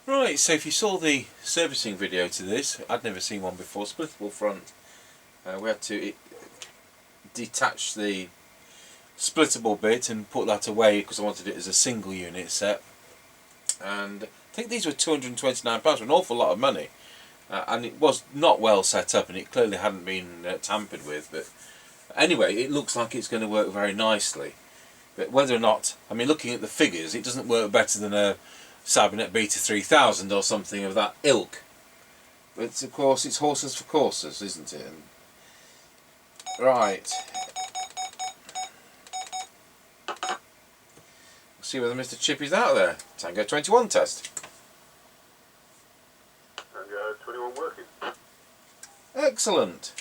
Right, so if you saw the servicing video to this, I'd never seen one before, splittable front. We had to detach the splittable bit and put that away because I wanted it as a single unit set. And I think these were £229, an awful lot of money. And it was not well set up, and it clearly hadn't been tampered with. But anyway, it looks like it's going to work very nicely. But whether or not, I mean, looking at the figures, it doesn't work better than a Sabinet Beta 3000 or something of that ilk. But of course, it's horses for courses, isn't it? And, right. We'll see whether Mr Chippie's out there. Tango 21 test. Tango 21 working. Excellent.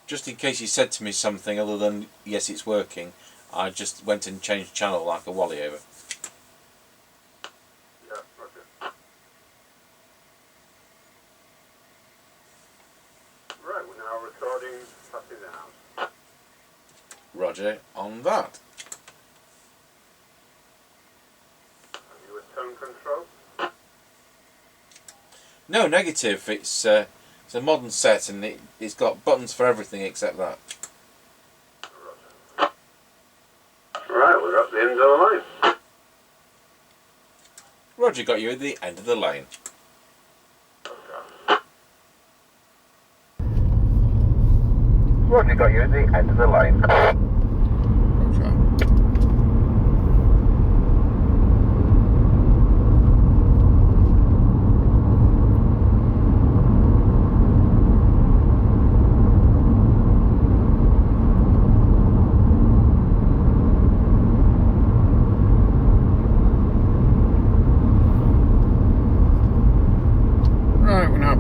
Just in case he said to me something other than, yes, it's working, I just went and changed channel like a wally over. Yeah, roger. Right, we're now recording passing the house. Roger on that. Have you a tone control? No, negative. It's a modern set, and it's got buttons for everything except that. Roger. Right, we're at the end of the line. Roger got you at the end of the lane. Okay. Roger got you at the end of the lane. Roger.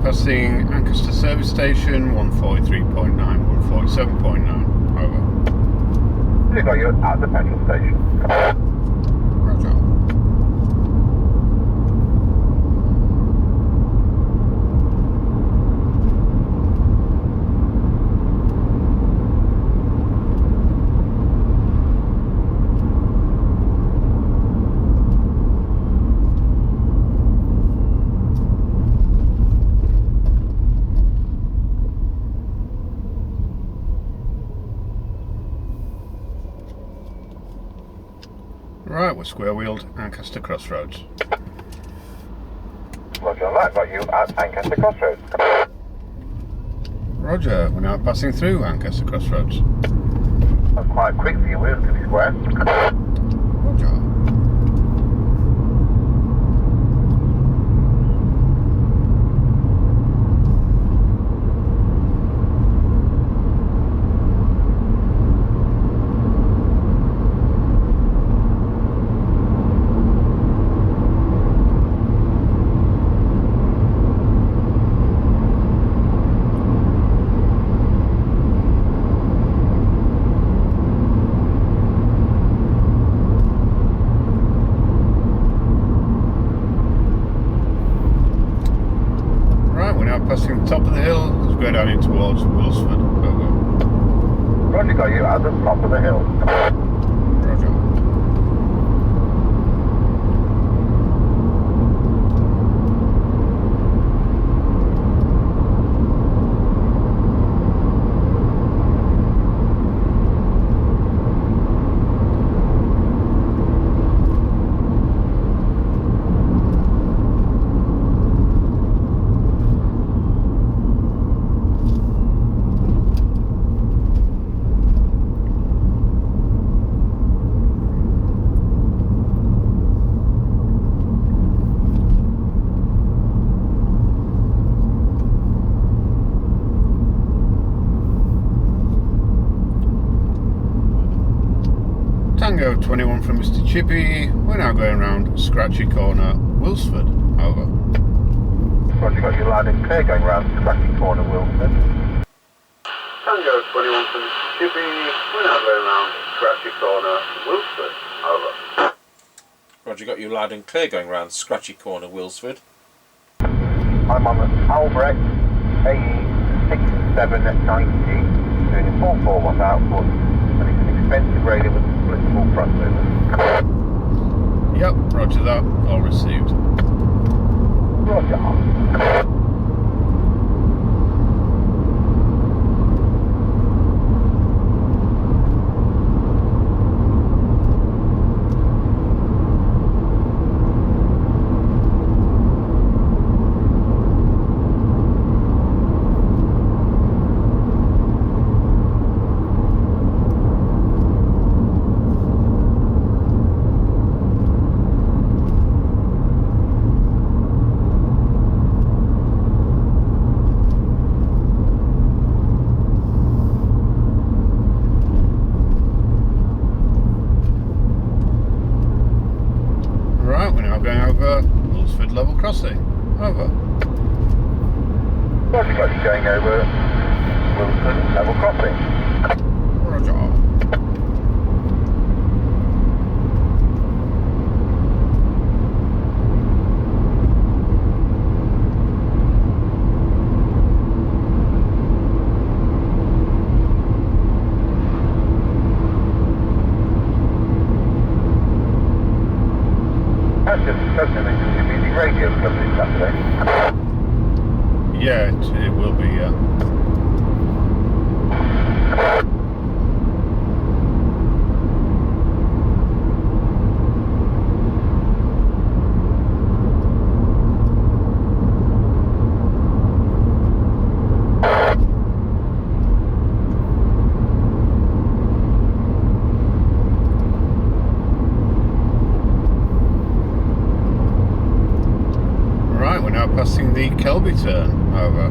Passing Ancaster service station, 143.9, 147.9, over. We got you at the petrol station. Roger. Right, we're square-wheeled Ancaster Crossroads. Roger on that, got you at Ancaster Crossroads. Roger, we're now passing through Ancaster Crossroads. That's quite quick for your wheels to be square. Roger. Passing the top of the hill as we go down in towards Wilsford. Over. Roger got you at the top of the hill. Roger. Tango 21 from Mr Chippie. We're now going around Scratchy Corner, Wilsford. Over. Roger got you loud and clear going round Scratchy Corner, Wilsford. Tango 21 from Mr Chippie. We're now going around Scratchy Corner, Wilsford. Over. Roger got you loud and clear going round Scratchy Corner, Wilsford. I'm on the Albrecht AE6790, doing a 441 output, and it's an expensive radio with a splittable front mover. Yep, roger that, all received. Roger. Going over Wilsford level crossing. Over. Roger, got you going over Wilson level crossing. Roger. That's just something that should be the radio coverage Saturday. Yeah, it will be, yeah. Passing the Kelby turn, over.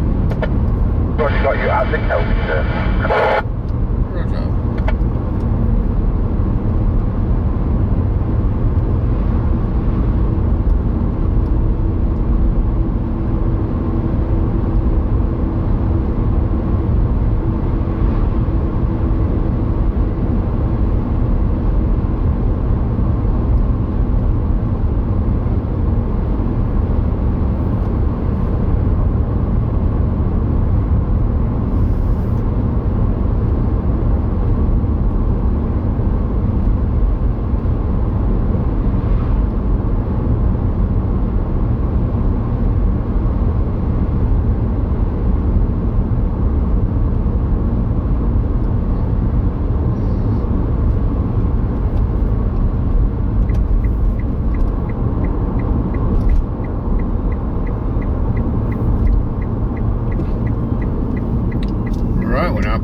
Roger, got you at the Kelby turn. Roger.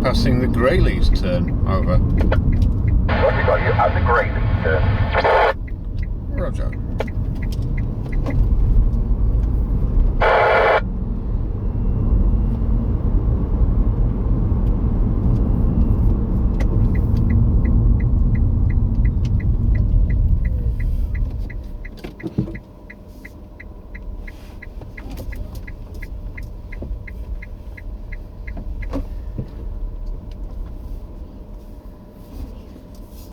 Passing the Greyleys turn, over. Roger, got you at the Greyleys turn. Roger.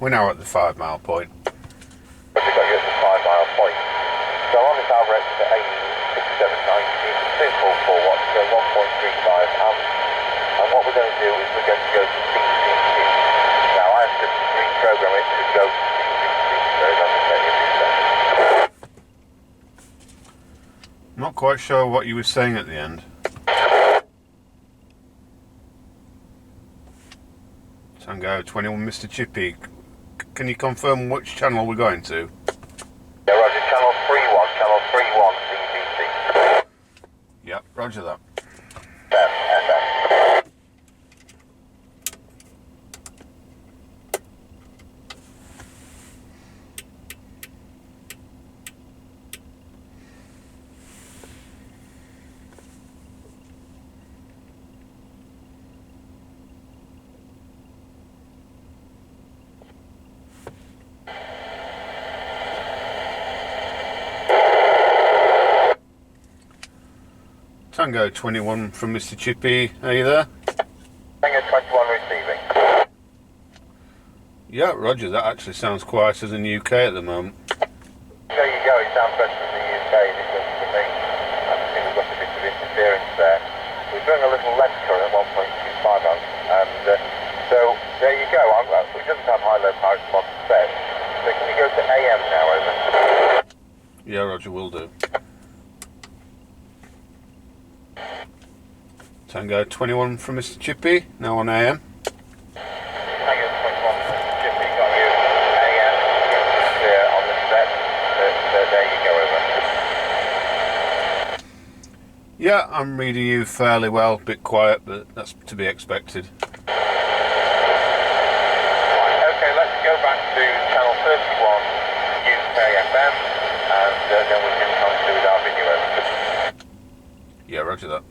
We're now at the 5 mile point. We've got you at the 5 mile point. So on this Albrecht to AE6790, 244 watts, so 1.35 amps. And what we're going to do is we're going to go to preceeded. Now I have to reprogram it to go to preceeded, so that's going to take me a few seconds. I'm not quite sure what you were saying at the end. Tango 21 Mr Chippie. Can you confirm which channel we're going to? Yeah, roger, channel 31, DVC. Yep, roger that. FM. Tango 21 from Mr Chippie, are you there? Tango 21 receiving. Yeah, roger, that actually sounds quieter than UK at the moment. There you go, it sounds better than the UK than it does to me. I think we've got a bit of interference there. We're doing a little less current at 1.25 amps, and so there you go. It doesn't have high-low power, it's modern set. So can you go to AM now, over? Yeah, Roger, will do. Tango 21 from Mr Chippie, now on AM. Tango 21 from Mr Chippie, got you AM, clear on the set. So there you go, over. Yeah, I'm reading you fairly well, bit quiet, but that's to be expected. Okay, let's go back to channel 31 UK FM, and then we can conclude our video, over. Yeah, roger that.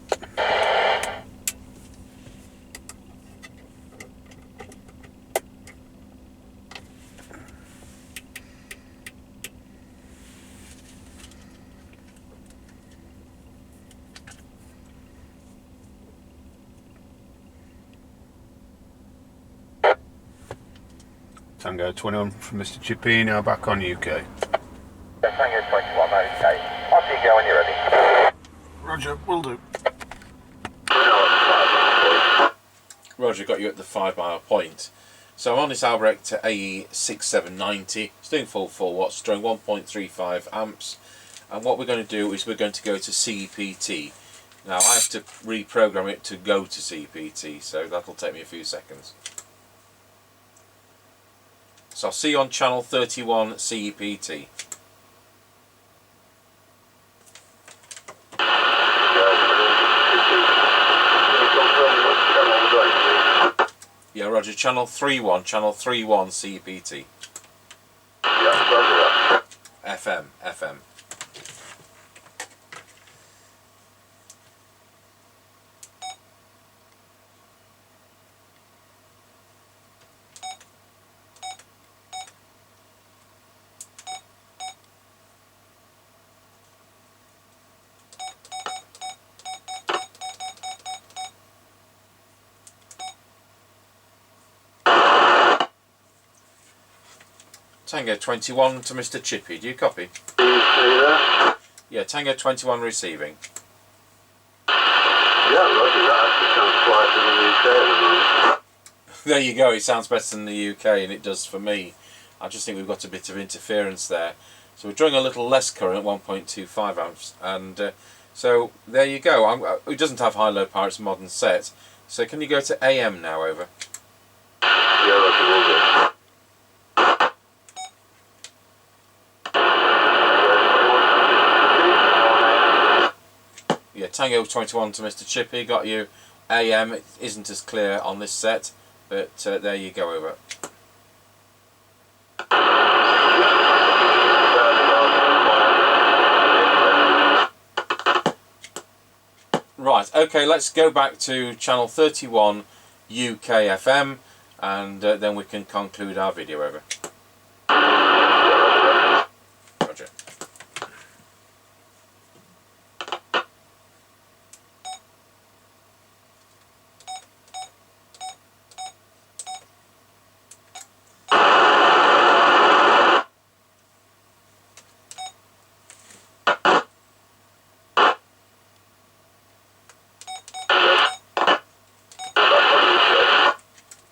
Tango 21 from Mr Chippie, now back on UK. Tango 21, okay. Off you go when you're ready. Roger, will do. Roger, got you at the 5 mile point. So I'm on this Albrecht to AE6790. It's doing full 4 watts, drawing 1.35 amps. And what we're going to do is we're going to go to CEPT. Now I have to reprogram it to go to CEPT, so that'll take me a few seconds. So I'll see you on channel 31 CEPT. Yeah, Roger, channel 31 CEPT. Yeah, roger that. FM. Tango 21 to Mr Chippie, do you copy? Are you there? Yeah, Tango 21 receiving. Yeah, roger that. Actually sounds quieter than the UK at the moment. There you go, it sounds better than the UK, and it does for me. I just think we've got a bit of interference there. So we're drawing a little less current, 1.25 amps, and so there you go. It doesn't have high-low power, it's a modern set. So can you go to AM now, over? Yeah, roger, will do. Yeah, Tango 21 to Mr Chippie, got you. AM, it isn't as clear on this set, but there you go, over. Right, okay, let's go back to channel 31 UK FM, and then we can conclude our video, over. Roger.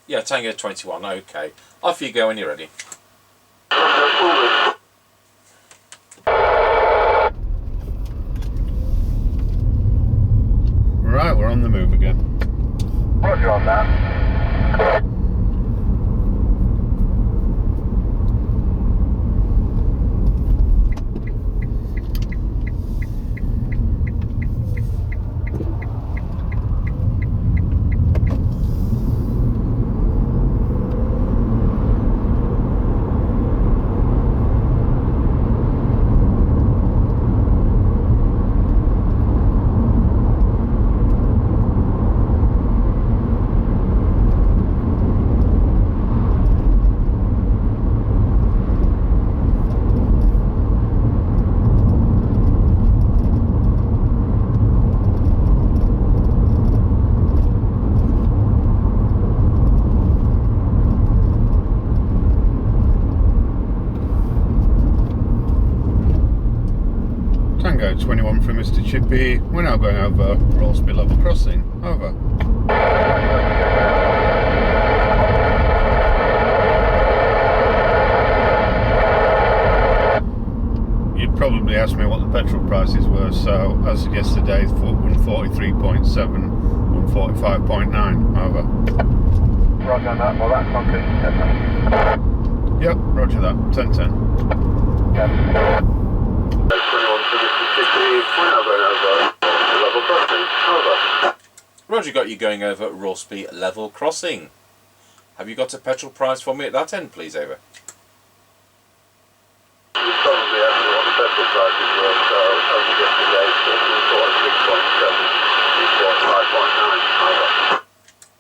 Yeah, Tango 21, okay. Off you go when you're ready. Right, we're on the move again. Roger on that. Chippie. We're now going over Rollsby level crossing. Over. You'd probably ask me what the petrol prices were, so as of yesterday, 143.7, 145.9. Over. Roger on that. Well, that's concrete. Yes, thank you. Yep, roger that. 10-10. Yep. 21 for Mr Chippie. We're now going over level crossing. Over. Roger, got you going over Rollsby level crossing. Have you got a petrol price for me at that end, please, over? You probably asked me what the petrol prices were, so as of yesterday, 143.7, 145.9. Over.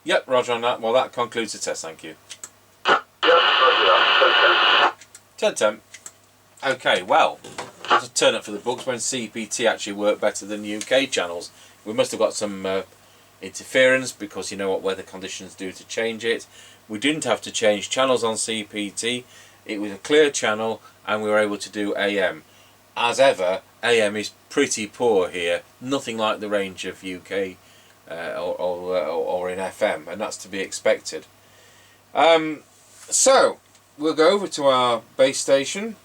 Yep, roger on that. Well, that concludes the test, thank you. Yep, roger that. 10-10. Okay, well, that's a turn up for the books when CEPT actually worked better than UK channels. We must have got some interference, because you know what weather conditions do to change it. We didn't have to change channels on CEPT. It was a clear channel and we were able to do AM. As ever, AM is pretty poor here, nothing like the range of UK or in FM, and that's to be expected. So we'll go over to our base station.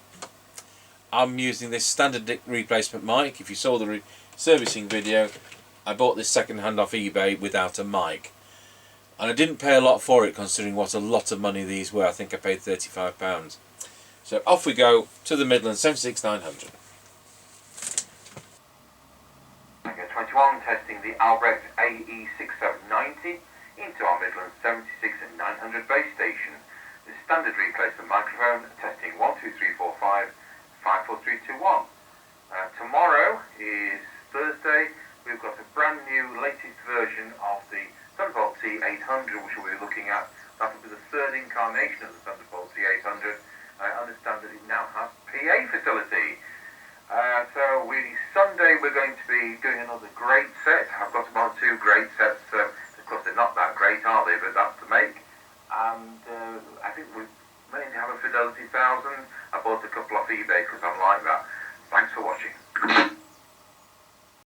I'm using this standard replacement mic. If you saw the servicing video, I bought this second hand off eBay without a mic, and I didn't pay a lot for it considering what a lot of money these were. I think I paid £35. So off we go to the Midlands 76900. Tango 21, testing the Albrecht AE6790 into our Midlands 76900 base station. The standard replacement microphone, testing 1, 2, 3, 4, 5, 5, 4, 3, 2, 1. Tomorrow is Thursday. We've got a brand new latest version of the Thunderbolt C800, which we'll be looking at. That will be the third incarnation of the Thunderbolt C800. I understand that it now has PA facility. So Sunday we're going to be doing another great set. I've got about 2 great sets. Of course they're not that great, are they? But that's to make. And I think we mainly have a Fidelity 1000. I bought a couple off eBay because I'm like that. Thanks for watching.